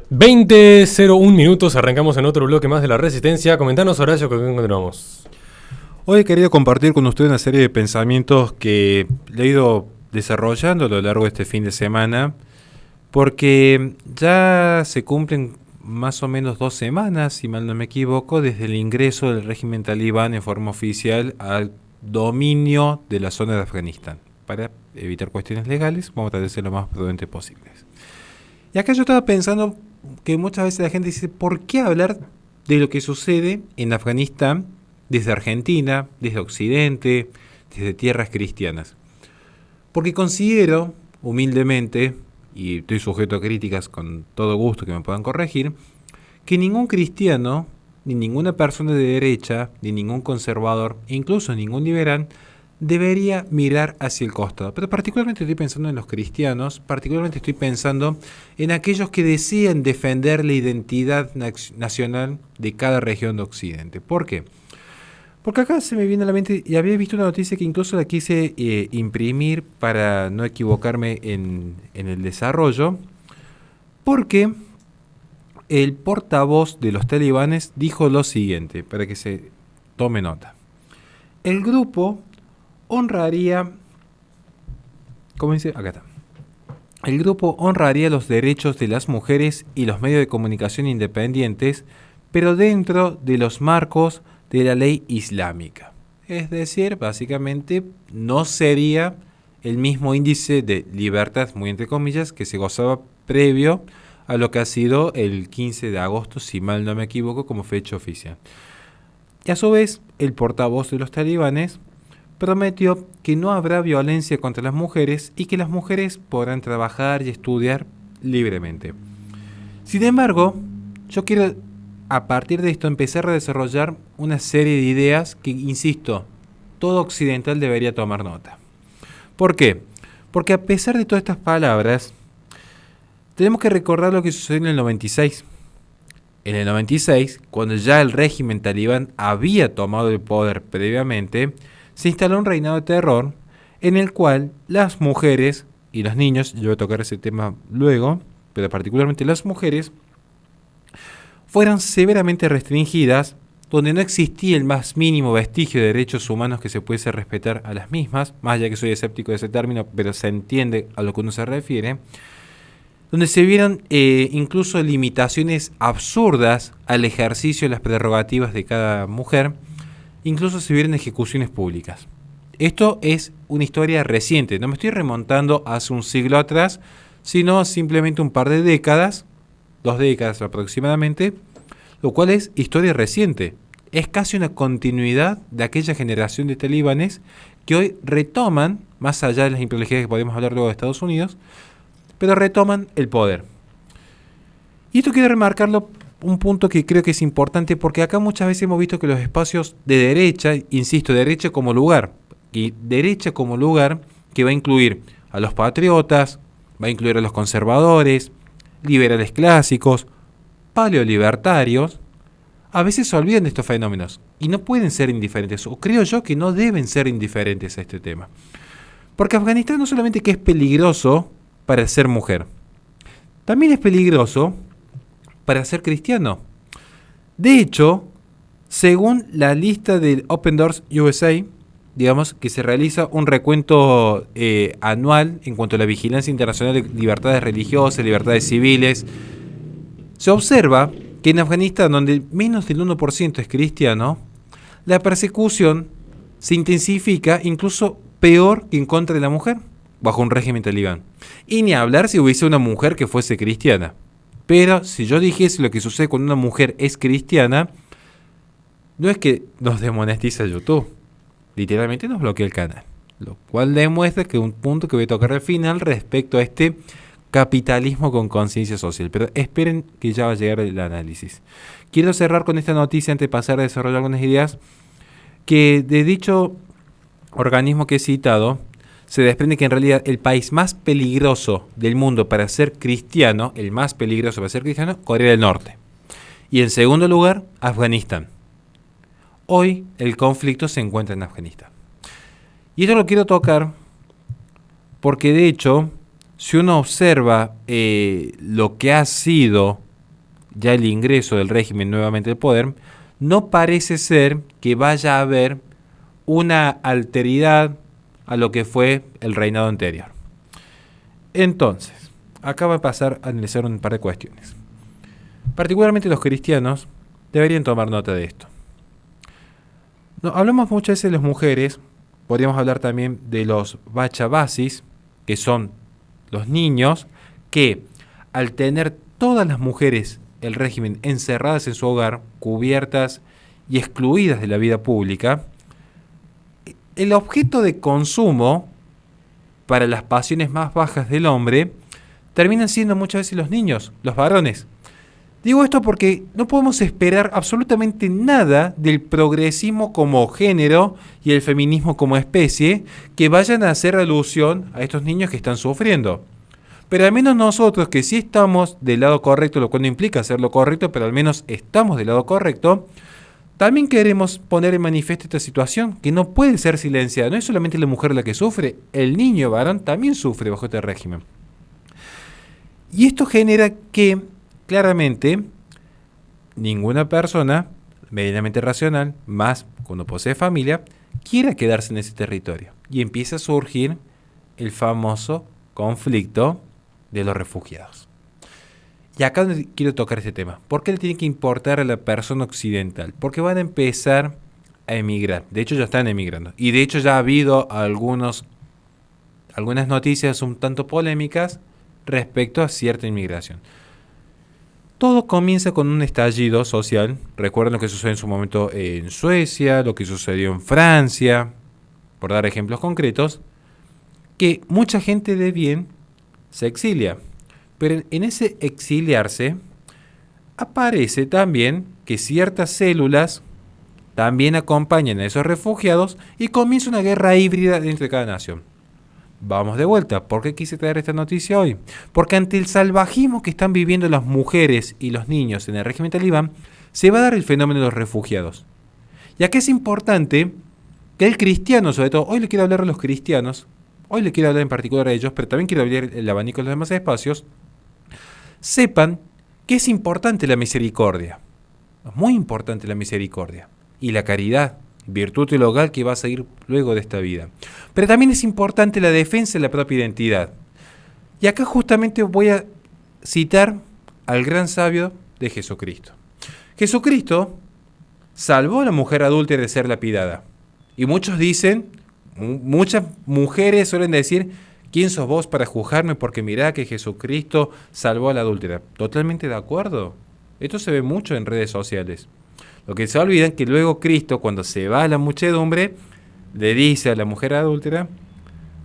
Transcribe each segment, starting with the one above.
20:01 minutos, arrancamos en otro bloque más de la Resistencia. Comentanos, Horacio, con qué encontramos. Hoy he querido compartir con ustedes una serie de pensamientos que he ido desarrollando a lo largo de este fin de semana, porque ya se cumplen más o menos 2 semanas, si mal no me equivoco, desde el ingreso del régimen talibán en forma oficial al dominio de la zona de Afganistán. Para evitar cuestiones legales, vamos a tratar de ser lo más prudente posible. Y acá yo estaba pensando que muchas veces la gente dice, ¿por qué hablar de lo que sucede en Afganistán desde Argentina, desde Occidente, desde tierras cristianas? Porque considero, humildemente, y estoy sujeto a críticas con todo gusto que me puedan corregir, que ningún cristiano, ni ninguna persona de derecha, ni ningún conservador, e incluso ningún liberal, debería mirar hacia el costado. Pero particularmente estoy pensando en los cristianos, particularmente estoy pensando en aquellos que desean defender la identidad nacional de cada región de Occidente. ¿Por qué? Porque acá se me viene a la mente, y había visto una noticia que incluso la quise imprimir para no equivocarme en el desarrollo, porque el portavoz de los talibanes dijo lo siguiente, para que se tome nota. El grupo honraría, ¿cómo dice? Acá está. El grupo honraría los derechos de las mujeres y los medios de comunicación independientes, pero dentro de los marcos de la ley islámica. Es decir, básicamente no sería el mismo índice de libertad, muy entre comillas, que se gozaba previo a lo que ha sido el 15 de agosto, si mal no me equivoco, como fecha oficial. Y a su vez, el portavoz de los talibanes prometió que no habrá violencia contra las mujeres y que las mujeres podrán trabajar y estudiar libremente. Sin embargo, yo quiero a partir de esto empezar a desarrollar una serie de ideas que, insisto, todo occidental debería tomar nota. ¿Por qué? Porque a pesar de todas estas palabras, tenemos que recordar lo que sucedió en el 96. En el 96, cuando ya el régimen talibán había tomado el poder previamente, se instaló un reinado de terror en el cual las mujeres y los niños, yo voy a tocar ese tema luego, pero particularmente las mujeres, fueron severamente restringidas, donde no existía el más mínimo vestigio de derechos humanos que se pudiese respetar a las mismas, más allá que soy escéptico de ese término, pero se entiende a lo que uno se refiere, donde se vieron incluso limitaciones absurdas al ejercicio de las prerrogativas de cada mujer. Incluso se vieron ejecuciones públicas. Esto es una historia reciente, no me estoy remontando hace un siglo atrás, sino simplemente un par de décadas, 2 décadas aproximadamente, lo cual es historia reciente. Es casi una continuidad de aquella generación de talibanes que hoy retoman, más allá de las implicaciones que podemos hablar luego de Estados Unidos, pero retoman el poder. Y esto quiero remarcarlo, un punto que creo que es importante, porque acá muchas veces hemos visto que los espacios de derecha, insisto, derecha como lugar, y derecha como lugar que va a incluir a los patriotas, va a incluir a los conservadores, liberales clásicos, paleolibertarios, a veces se olvidan de estos fenómenos y no pueden ser indiferentes, o creo yo que no deben ser indiferentes a este tema. Porque Afganistán no solamente que es peligroso para ser mujer, también es peligroso para ser cristiano. De hecho, según la lista del Open Doors USA, digamos que se realiza un recuento anual en cuanto a la vigilancia internacional de libertades religiosas, libertades civiles, se observa que en Afganistán, donde menos del 1% es cristiano, la persecución se intensifica incluso peor que en contra de la mujer, bajo un régimen talibán. Y ni hablar si hubiese una mujer que fuese cristiana. Pero si yo dijese lo que sucede cuando una mujer es cristiana, no es que nos desmonetiza YouTube, literalmente nos bloquea el canal. Lo cual demuestra que un punto que voy a tocar al final respecto a este capitalismo con conciencia social. Pero esperen que ya va a llegar el análisis. Quiero cerrar con esta noticia antes de pasar a desarrollar algunas ideas, que de dicho organismo que he citado, se desprende que en realidad el país más peligroso del mundo para ser cristiano, el más peligroso para ser cristiano, Corea del Norte. Y en segundo lugar, Afganistán. Hoy el conflicto se encuentra en Afganistán. Y esto lo quiero tocar porque de hecho, si uno observa lo que ha sido ya el ingreso del régimen nuevamente al poder, no parece ser que vaya a haber una alteridad a lo que fue el reinado anterior. Entonces, acá va a pasar a analizar un par de cuestiones. Particularmente los cristianos deberían tomar nota de esto. No, hablamos muchas veces de las mujeres, podríamos hablar también de los bachabasis, que son los niños que al tener todas las mujeres el régimen encerradas en su hogar, cubiertas y excluidas de la vida pública, el objeto de consumo para las pasiones más bajas del hombre terminan siendo muchas veces los niños, los varones. Digo esto porque no podemos esperar absolutamente nada del progresismo como género y el feminismo como especie que vayan a hacer alusión a estos niños que están sufriendo. Pero al menos nosotros que sí estamos del lado correcto, lo cual no implica hacer lo correcto, pero al menos estamos del lado correcto, también queremos poner en manifiesto esta situación que no puede ser silenciada. No es solamente la mujer la que sufre, el niño varón también sufre bajo este régimen. Y esto genera que claramente ninguna persona medianamente racional, más cuando posee familia, quiera quedarse en ese territorio. Y empieza a surgir el famoso conflicto de los refugiados. Y acá quiero tocar este tema. ¿Por qué le tiene que importar a la persona occidental? Porque van a empezar a emigrar. De hecho ya están emigrando. Y de hecho ya ha habido algunas noticias un tanto polémicas respecto a cierta inmigración. Todo comienza con un estallido social. Recuerden lo que sucedió en su momento en Suecia, lo que sucedió en Francia, por dar ejemplos concretos, que mucha gente de bien se exilia. Pero en ese exiliarse aparece también que ciertas células también acompañan a esos refugiados y comienza una guerra híbrida dentro de cada nación. Vamos de vuelta. ¿Por qué quise traer esta noticia hoy? Porque ante el salvajismo que están viviendo las mujeres y los niños en el régimen talibán, se va a dar el fenómeno de los refugiados. Y aquí es importante que el cristiano, sobre todo, hoy le quiero hablar a los cristianos, hoy le quiero hablar en particular a ellos, pero también quiero abrir el abanico de los demás espacios, sepan que es importante la misericordia. Es muy importante la misericordia y la caridad, virtud teologal que va a seguir luego de esta vida. Pero también es importante la defensa de la propia identidad. Y acá justamente voy a citar al gran sabio de Jesucristo. Jesucristo salvó a la mujer adúltera de ser lapidada. Y muchos dicen, muchas mujeres suelen decir, ¿quién sos vos para juzgarme? Porque mirá que Jesucristo salvó a la adúltera. Totalmente de acuerdo. Esto se ve mucho en redes sociales. Lo que se olvidan es que luego Cristo, cuando se va a la muchedumbre, le dice a la mujer adúltera,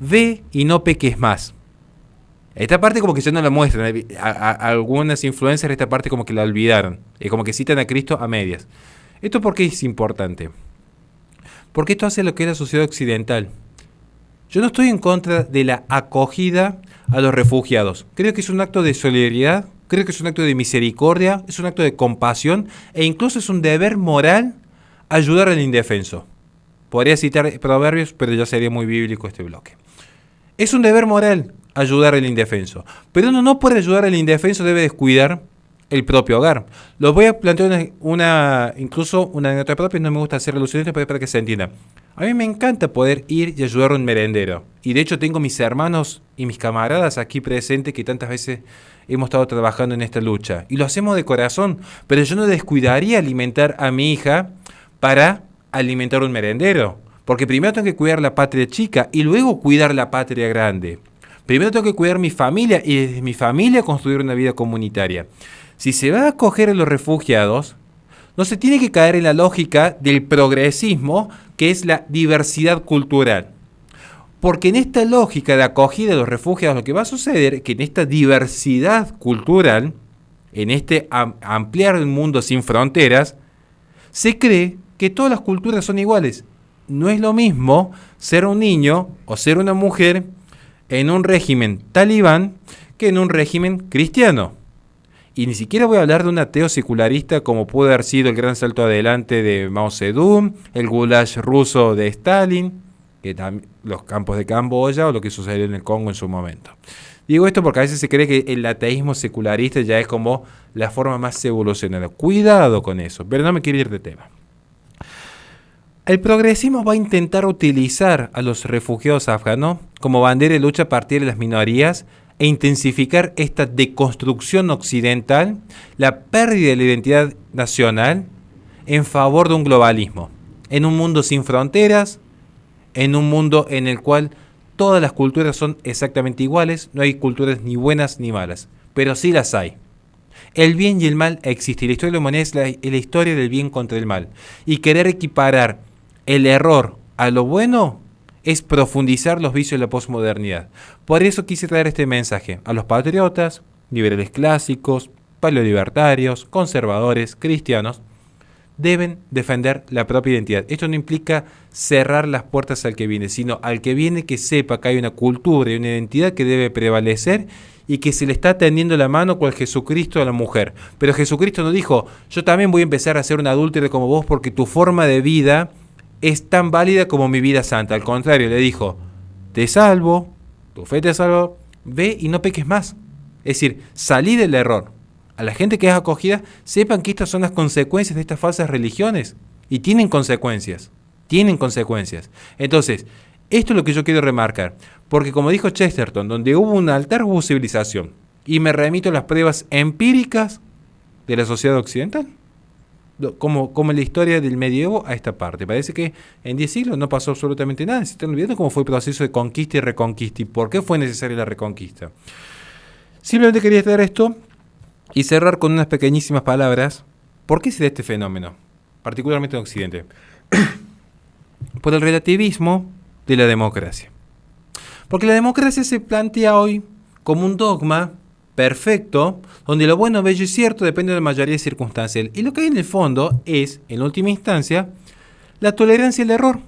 ve y no peques más. Esta parte como que ya no la muestran. Algunas influencers esta parte como que la olvidaron. Como que citan a Cristo a medias. ¿Esto por qué es importante? Porque esto hace lo que es la sociedad occidental. Yo no estoy en contra de la acogida a los refugiados. Creo que es un acto de solidaridad, creo que es un acto de misericordia, es un acto de compasión e incluso es un deber moral ayudar al indefenso. Podría citar proverbios, pero ya sería muy bíblico este bloque. Es un deber moral ayudar al indefenso, pero uno no por ayudar al indefenso debe descuidar el propio hogar. Los voy a plantear incluso una anécdota propia, no me gusta hacer alusiones para que se entienda. A mí me encanta poder ir y ayudar a un merendero. Y de hecho tengo mis hermanos y mis camaradas aquí presentes que tantas veces hemos estado trabajando en esta lucha. Y lo hacemos de corazón, pero yo no descuidaría alimentar a mi hija para alimentar a un merendero. Porque primero tengo que cuidar la patria chica y luego cuidar la patria grande. Primero tengo que cuidar mi familia y desde mi familia construir una vida comunitaria. Si se va a acoger a los refugiados, no se tiene que caer en la lógica del progresismo, que es la diversidad cultural. Porque en esta lógica de acogida de los refugiados, lo que va a suceder es que en esta diversidad cultural, en este ampliar el mundo sin fronteras, se cree que todas las culturas son iguales. No es lo mismo ser un niño o ser una mujer en un régimen talibán que en un régimen cristiano. Y ni siquiera voy a hablar de un ateo secularista como pudo haber sido el gran salto adelante de Mao Zedong, el goulash ruso de Stalin, los campos de Camboya o lo que sucedió en el Congo en su momento. Digo esto porque a veces se cree que el ateísmo secularista ya es como la forma más evolucionada. Cuidado con eso, pero no me quiero ir de tema. El progresismo va a intentar utilizar a los refugiados afganos como bandera de lucha a partir de las minorías e intensificar esta deconstrucción occidental, la pérdida de la identidad nacional en favor de un globalismo, en un mundo sin fronteras, en un mundo en el cual todas las culturas son exactamente iguales, no hay culturas ni buenas ni malas, pero sí las hay. El bien y el mal existen, la historia de la humanidad es la historia del bien contra el mal, y querer equiparar el error a lo bueno es profundizar los vicios de la posmodernidad. Por eso quise traer este mensaje a los patriotas, liberales clásicos, paleolibertarios, conservadores, cristianos. Deben defender la propia identidad. Esto no implica cerrar las puertas al que viene, sino al que viene que sepa que hay una cultura y una identidad que debe prevalecer y que se le está tendiendo la mano cual Jesucristo a la mujer. Pero Jesucristo no dijo, yo también voy a empezar a ser un adúltero como vos porque tu forma de vida es tan válida como mi vida santa. Al contrario, le dijo, te salvo, tu fe te salvo, ve y no peques más. Es decir, salí del error. A la gente que es acogida, sepan que estas son las consecuencias de estas falsas religiones. Y tienen consecuencias. Tienen consecuencias. Entonces, esto es lo que yo quiero remarcar. Porque como dijo Chesterton, donde hubo un altar hubo civilización. Y me remito a las pruebas empíricas de la sociedad occidental. Como en la historia del medievo a esta parte. Parece que en 10 siglos no pasó absolutamente nada. Se están olvidando cómo fue el proceso de conquista y reconquista. Y por qué fue necesaria la reconquista. Simplemente quería traer esto y cerrar con unas pequeñísimas palabras. ¿Por qué se da este fenómeno? Particularmente en Occidente. Por el relativismo de la democracia. Porque la democracia se plantea hoy como un dogma perfecto, donde lo bueno, bello y cierto depende de la mayoría circunstancial. Y lo que hay en el fondo es, en última instancia, la tolerancia al error.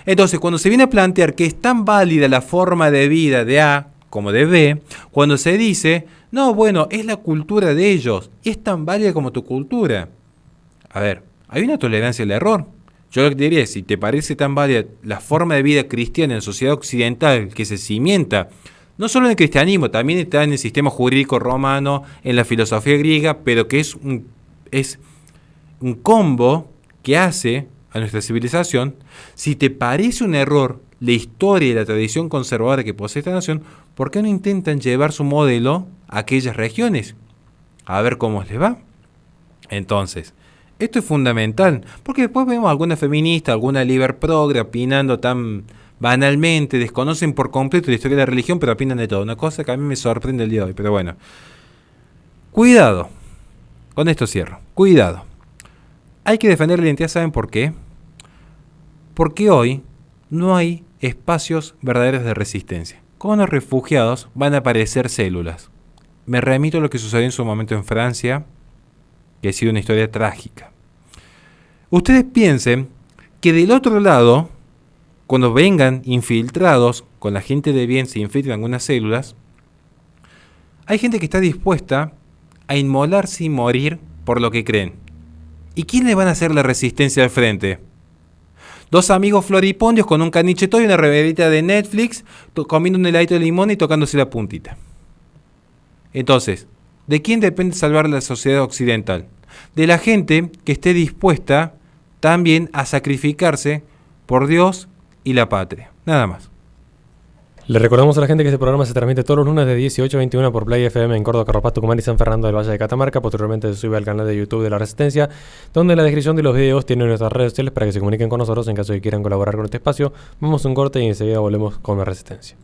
Entonces, cuando se viene a plantear que es tan válida la forma de vida de A como de B, cuando se dice, no, bueno, es la cultura de ellos, y es tan válida como tu cultura. A ver, hay una tolerancia al error. Yo lo que te diría es, si te parece tan válida la forma de vida cristiana en la sociedad occidental que se cimienta, no solo en el cristianismo, también está en el sistema jurídico romano, en la filosofía griega, pero que es un combo que hace a nuestra civilización. Si te parece un error la historia y la tradición conservadora que posee esta nación, ¿por qué no intentan llevar su modelo a aquellas regiones? A ver cómo les va. Entonces, esto es fundamental, porque después vemos a alguna feminista, alguna liber progre opinando tan banalmente, desconocen por completo la historia de la religión, pero opinan de todo. Una cosa que a mí me sorprende el día de hoy, pero bueno. Cuidado. Con esto cierro. Cuidado. Hay que defender la identidad, ¿saben por qué? Porque hoy no hay espacios verdaderos de resistencia. Con los refugiados van a aparecer células. Me remito a lo que sucedió en su momento en Francia, que ha sido una historia trágica. Ustedes piensen que del otro lado, cuando vengan infiltrados, con la gente de bien se infiltran algunas células, hay gente que está dispuesta a inmolarse y morir por lo que creen. ¿Y quiénes van a hacer la resistencia al frente? Dos amigos floripondios con un canicheto y una reverita de Netflix, comiendo un heladito de limón y tocándose la puntita. Entonces, ¿de quién depende salvar la sociedad occidental? De la gente que esté dispuesta también a sacrificarse por Dios y la patria. Nada más. Le recordamos a la gente que este programa se transmite todos los lunes de 18 a 21 por Play FM en Córdoba, Carrapato, Tucumán y San Fernando del Valle de Catamarca. Posteriormente se sube al canal de YouTube de La Resistencia, donde en la descripción de los videos tienen nuestras redes sociales para que se comuniquen con nosotros en caso de que quieran colaborar con este espacio. Vamos a un corte y enseguida volvemos con La Resistencia.